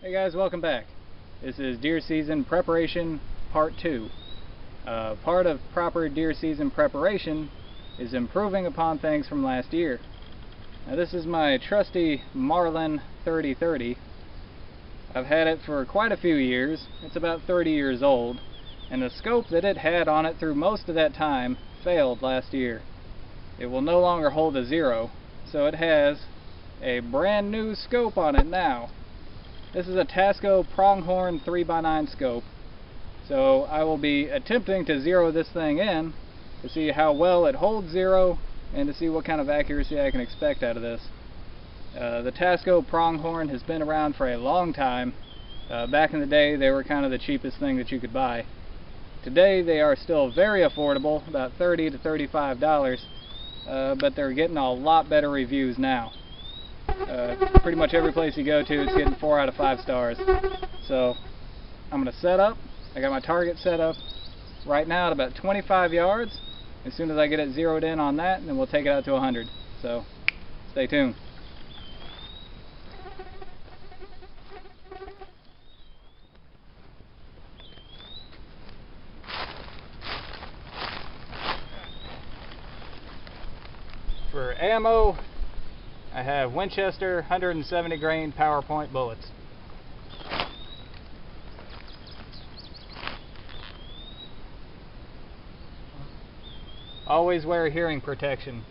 Hey guys, welcome back. This is deer season preparation part 2. Part of proper deer season preparation is improving upon things from last year. Now this is my trusty Marlin 3030. I've had it for quite a few years. It's about 30 years old, and the scope that it had on it through most of that time failed last year. It will no longer hold a 0, so it has a brand new scope on it now. This is a Tasco Pronghorn 3x9 scope, so I will be attempting to zero this thing in to see how well it holds 0 and to see what kind of accuracy I can expect out of this. The Tasco Pronghorn has been around for a long time. Back in the day they were kind of the cheapest thing that you could buy. Today they are still very affordable, about $30 to $35, but they're getting a lot better reviews now. Pretty much every place you go to, it's getting 4 out of 5 stars. So I'm going to set up. I got my target set up right now at about 25 yards. As soon as I get it zeroed in on that, then we'll take it out to 100. So stay tuned. For ammo, I have Winchester 170 grain PowerPoint bullets. Always wear hearing protection.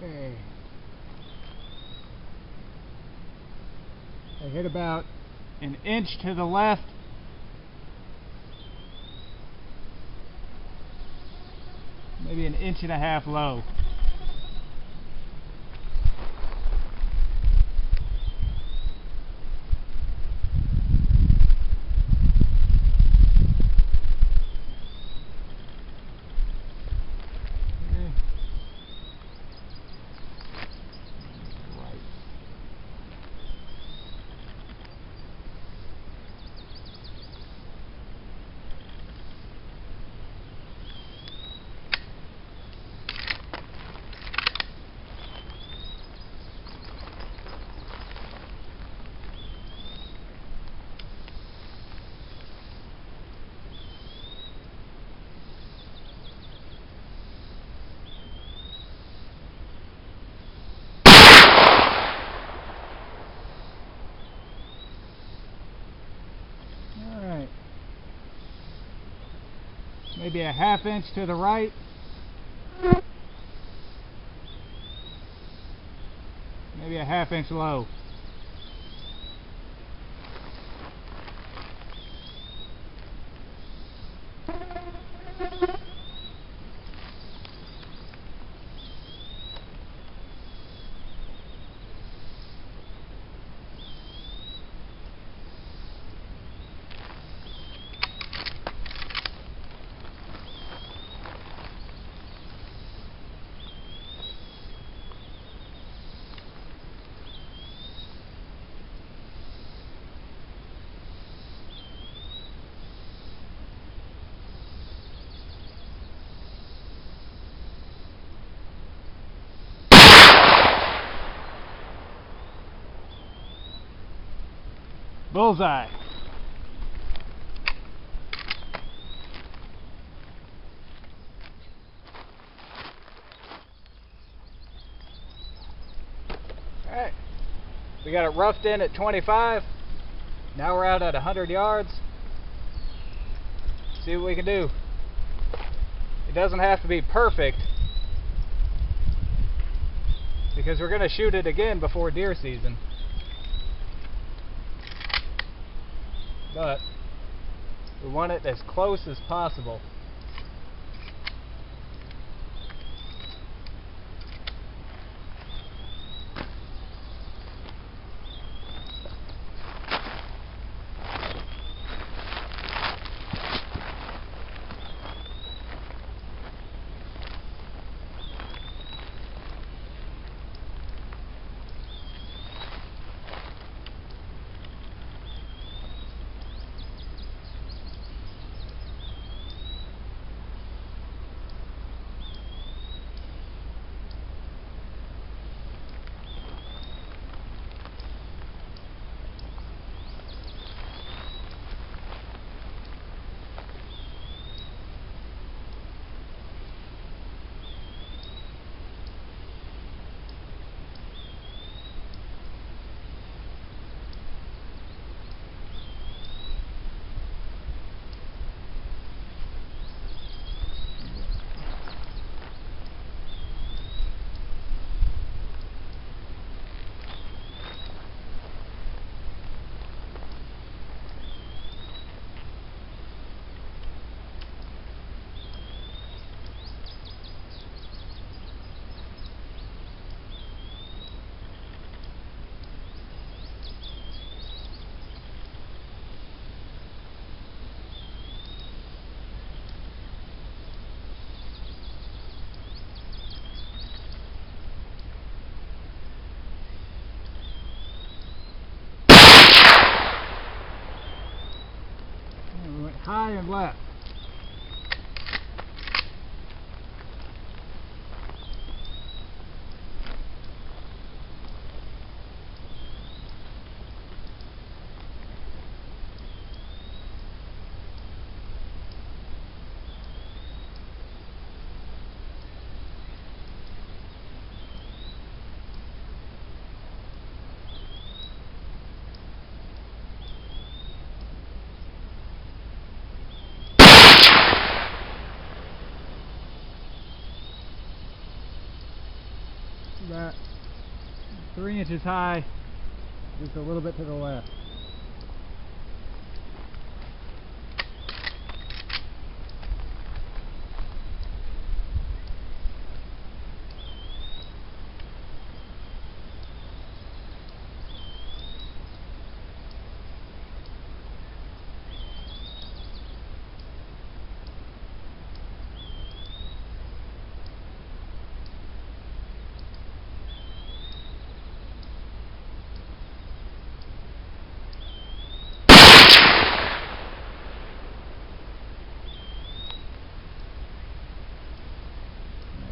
Okay. I hit about an inch to the left. Maybe an inch and a half low. Maybe a ½ inch to the right. Maybe a ½ inch low. Bullseye. Alright, we got it roughed in at 25. Now we're out at 100 yards. See what we can do. It doesn't have to be perfect, because we're going to shoot it again before deer season. But we want it as close as possible. High and left. About 3 inches high, just a little bit to the left.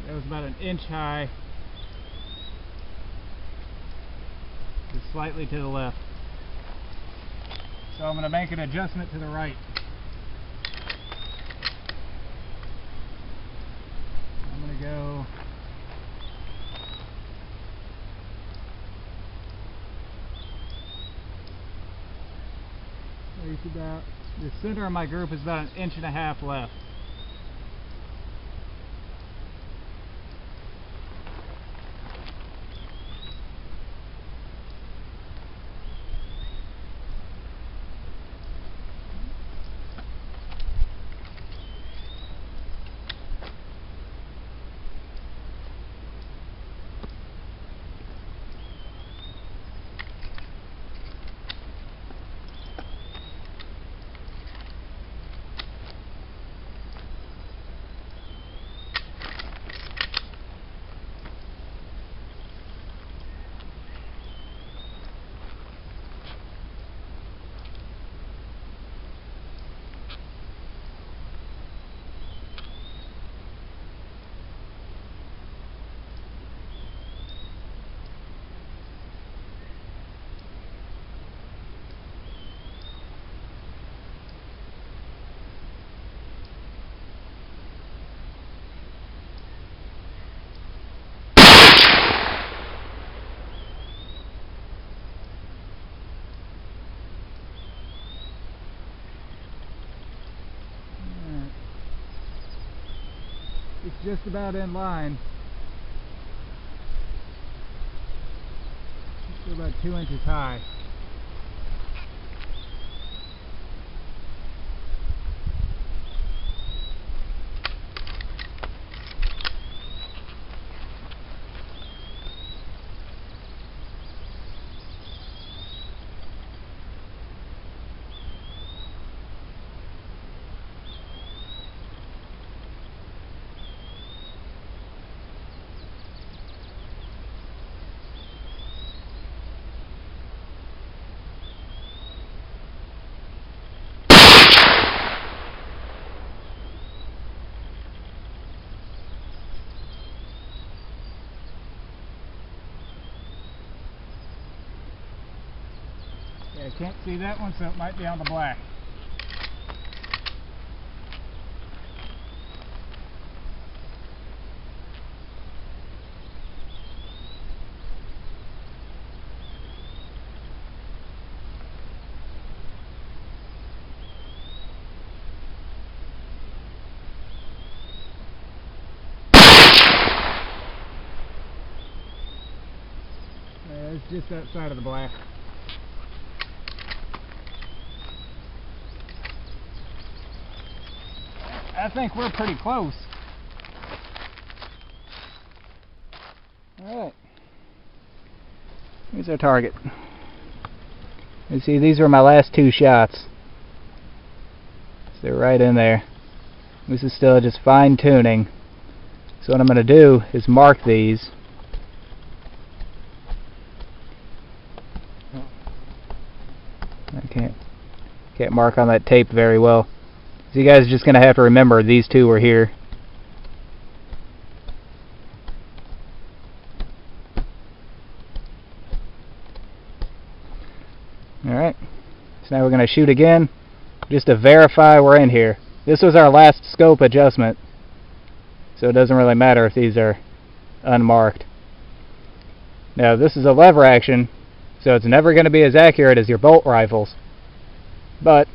That was about 1 inch high, just slightly to the left. So I'm going to make an adjustment to the right. I'm going to go about the center of my group is about 1.5 inches left. It's just about in line. It's about 2 inches high. Yeah, I can't see that one, so it might be on the black. Yeah, it's just that side of the black. I think we're pretty close. Alright. Here's our target. You see, these were my last 2 shots. So they're right in there. This is still just fine tuning. So what I'm going to do is mark these. I can't mark on that tape very well. So you guys are just going to have to remember these 2 were here. Alright, so now we're going to shoot again just to verify we're in here. This was our last scope adjustment, so it doesn't really matter if these are unmarked. Now this is a lever action, so it's never going to be as accurate as your bolt rifles. But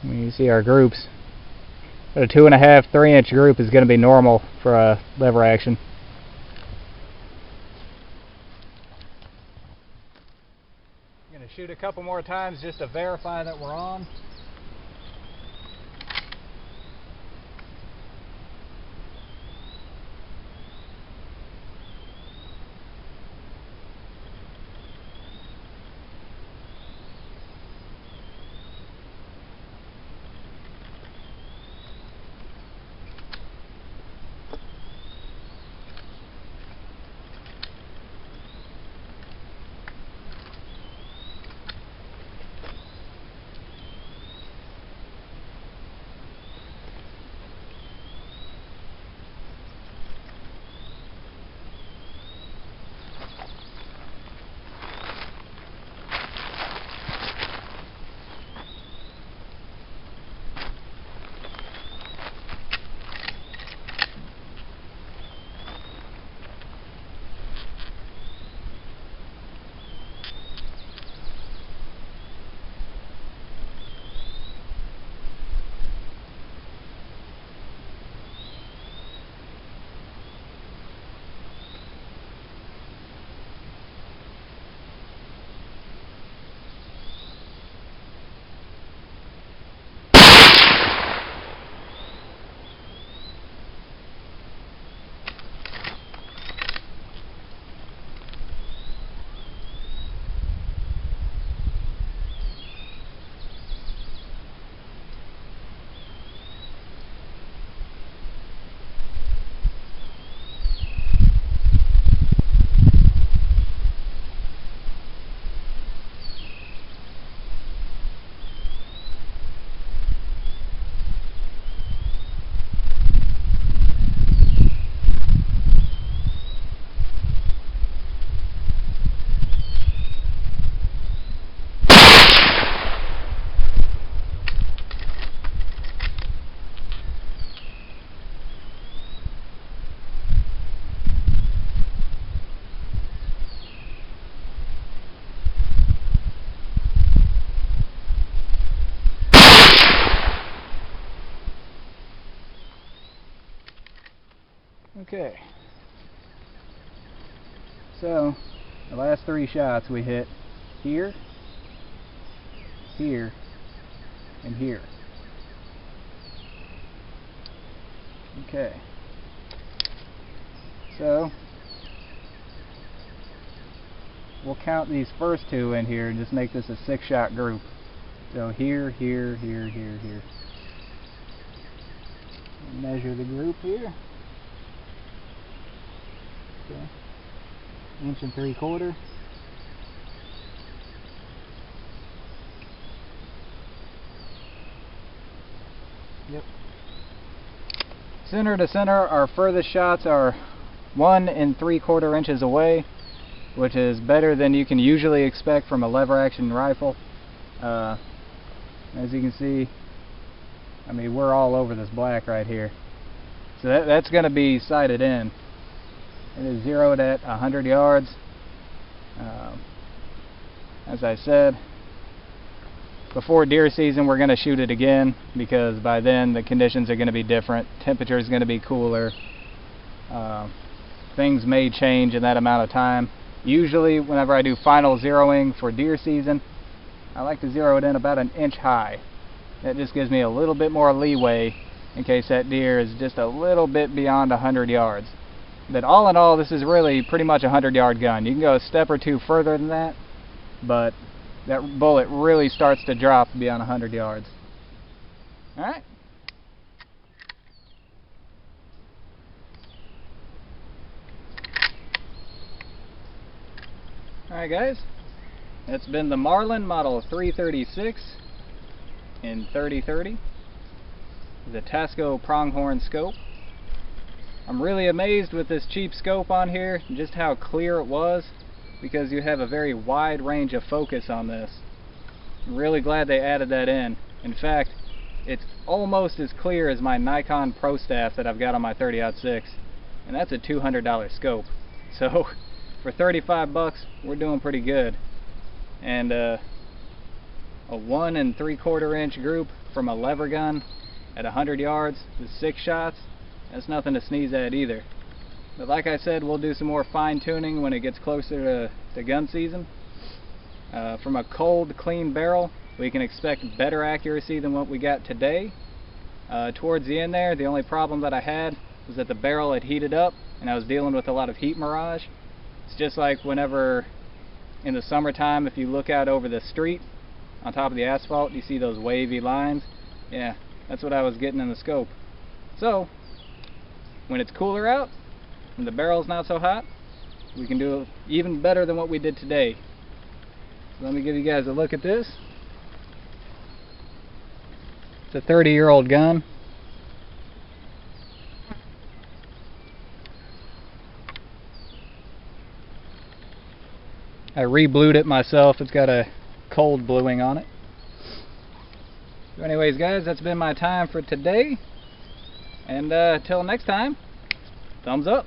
when you see our groups, a 2.5, 3-inch group is going to be normal for a lever action. I'm going to shoot a couple more times just to verify that we're on. Okay. So, the last 3 shots we hit here, here, and here. Okay. So, we'll count these first 2 in here and just make this a 6-shot group. So here, here, here, here, here. Measure the group here. Okay. 1 3/4 inches. Yep. Center to center, our furthest shots are 1 3/4 inches away, which is better than you can usually expect from a lever action rifle. As you can see, I mean, we're all over this black right here. So that's going to be sighted in. It is zeroed at 100 yards. As I said, before deer season we're going to shoot it again, because by then the conditions are going to be different. Temperature is going to be cooler. Things may change in that amount of time. Usually whenever I do final zeroing for deer season, I like to zero it in about 1 inch high. That just gives me a little bit more leeway in case that deer is just a little bit beyond 100 yards. But all in all, this is really pretty much a 100-yard gun. You can go a step or 2 further than that, but that bullet really starts to drop beyond 100 yards. Alright. Alright guys, that's been the Marlin Model 336 in 3030, the Tasco Pronghorn scope. I'm really amazed with this cheap scope on here, just how clear it was, because you have a very wide range of focus on this. I'm really glad they added that in. In fact, it's almost as clear as my Nikon Pro Staff that I've got on my 30-06, and that's a $200 scope. So for 35 bucks, we're doing pretty good. And a 1 3/4 inch group from a lever gun at 100 yards with 6 shots, that's nothing to sneeze at either. But like I said, we'll do some more fine tuning when it gets closer to gun season. From a cold, clean barrel, we can expect better accuracy than what we got today. Towards the end there, the only problem that I had was that the barrel had heated up and I was dealing with a lot of heat mirage. It's just like whenever in the summertime, if you look out over the street on top of the asphalt, you see those wavy lines. Yeah, that's what I was getting in the scope. So when it's cooler out and the barrel's not so hot, we can do even better than what we did today. So let me give you guys a look at this. It's a 30-year-old gun. I re-blued it myself. It's got a cold bluing on it. So anyways guys, that's been my time for today. And till next time, thumbs up.